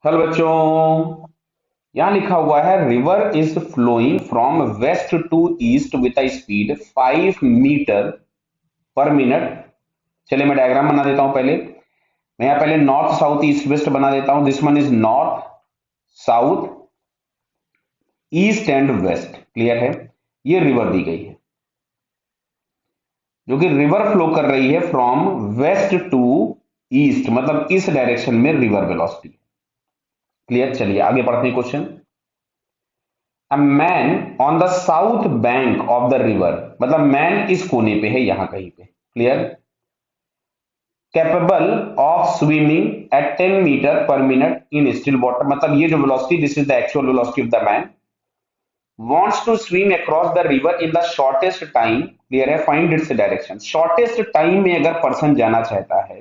Hello बच्चों। यहां लिखा हुआ है river is flowing from west to east with a speed 5 metre per minute. चलिए मैं डायग्राम बना देता हूं पहले। मैं यहाँ पहले नॉर्थ साउथ ईस्ट वेस्ट बना देता हूं। This one is north south east and west. Clear है। ये रिवर दी गई है जो कि रिवर फ्लो कर रही है फ्रॉम वेस्ट टू ईस्ट, मतलब इस डायरेक्शन में रिवर वेलोसिटी। क्लियर। चलिए आगे बढ़ते हैं question. A man on the south bank of the river, मतलब मैन इस कोने पे है यहां कहीं पे। Clear. Capable of swimming at 10 metre per minute in still water, मतलब ये जो velocity, this is the actual velocity of the man, wants to swim across the river in the shortest time। Clear है। Find its direction. Shortest time में अगर person जाना चाहता है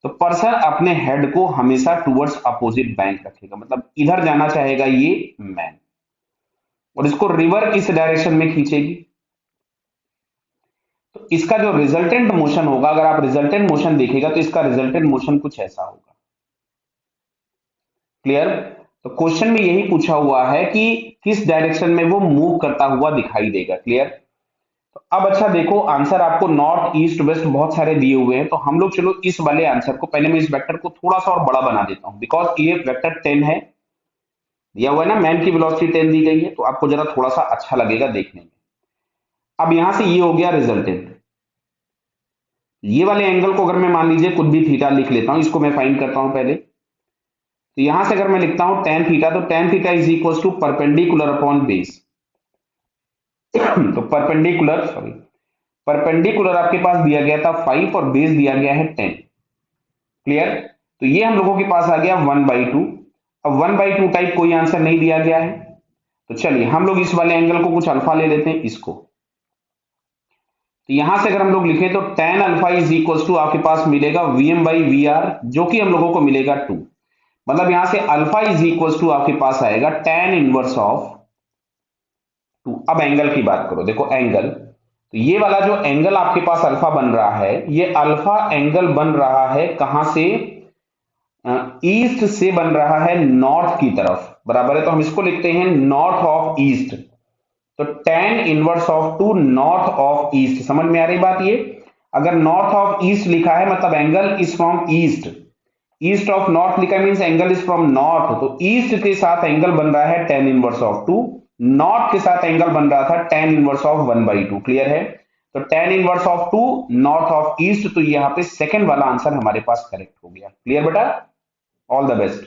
तो पर्सन अपने हेड को हमेशा टुवर्ड्स अपोजिट बैंक रखेगा, मतलब इधर जाना चाहेगा ये मैन, और इसको रिवर किस डायरेक्शन में खींचेगी। तो इसका जो रिजल्टेंट मोशन होगा, अगर आप रिजल्टेंट मोशन देखेगा तो इसका रिजल्टेंट मोशन कुछ ऐसा होगा। क्लियर। तो क्वेश्चन में यही पूछा हुआ है कि किस डायरेक्शन में वो मूव करता हुआ दिखाई देगा। क्लियर। तो अब अच्छा देखो, आंसर आपको नॉर्थ ईस्ट वेस्ट बहुत सारे दिए हुए हैं, तो हम लोग चलो इस वाले आंसर को, पहले मैं इस वेक्टर को थोड़ा सा और बड़ा बना देता हूं, बिकॉज ये वेक्टर 10 है, दिया हुआ है ना, मैन की वेलोसिटी 10 दी गई है, तो आपको जरा थोड़ा सा अच्छा लगेगा देखने में। अब यहां से ये हो गया रिजल्टेंट। ये वाले एंगल को अगर मैं मान लीजिए कुछ भी थीटा लिख लेता हूं, इसको मैं फाइंड करता हूं पहले। तो यहां से अगर मैं लिखता हूं टेन थीटा, तो tan theta is equal to perpendicular upon base. तो परपेंडिकुलर, सॉरी, परपेंडिकुलर आपके पास दिया गया था 5 और बेस दिया गया है 10। क्लियर। तो ये हम लोगों के पास आ गया 1/2। अब 1/2 टाइप कोई आंसर नहीं दिया गया है, तो चलिए हम लोग इस वाले एंगल को कुछ अल्फा ले लेते हैं इसको। तो यहां से अगर हम लोग लिखें तो tan alpha is equal to आपके पास मिलेगा Vm/Vr, जो कि हम लोगों को मिलेगा 2। मतलब यहां से अल्फा इज इक्वल टू आपके पास आएगा tan इनवर्स ऑफ 2। अब एंगल की बात करो, देखो एंगल, तो ये वाला जो एंगल आपके पास अल्फा बन रहा है, ये अल्फा एंगल बन रहा है कहां से? ईस्ट से बन रहा है नॉर्थ की तरफ, बराबर है। तो हम इसको लिखते हैं नॉर्थ ऑफ ईस्ट। तो tan inverse of 2 north of east. समझ में आ रही बात ये? अगर नॉर्थ ऑफ ईस्ट लिखा है मतलब angle is from east. East of north लिखा means angle is from north, तो ईस्ट के साथ एंगल बन रहा है tan इनवर्स ऑफ 2, नॉर्थ के साथ एंगल बन रहा था tan इनवर्स ऑफ 1/2। क्लियर है। तो tan inverse of 2 north of east, तो यहां पे सेकंड वाला आंसर हमारे पास करेक्ट हो गया। क्लियर बेटा। All the best.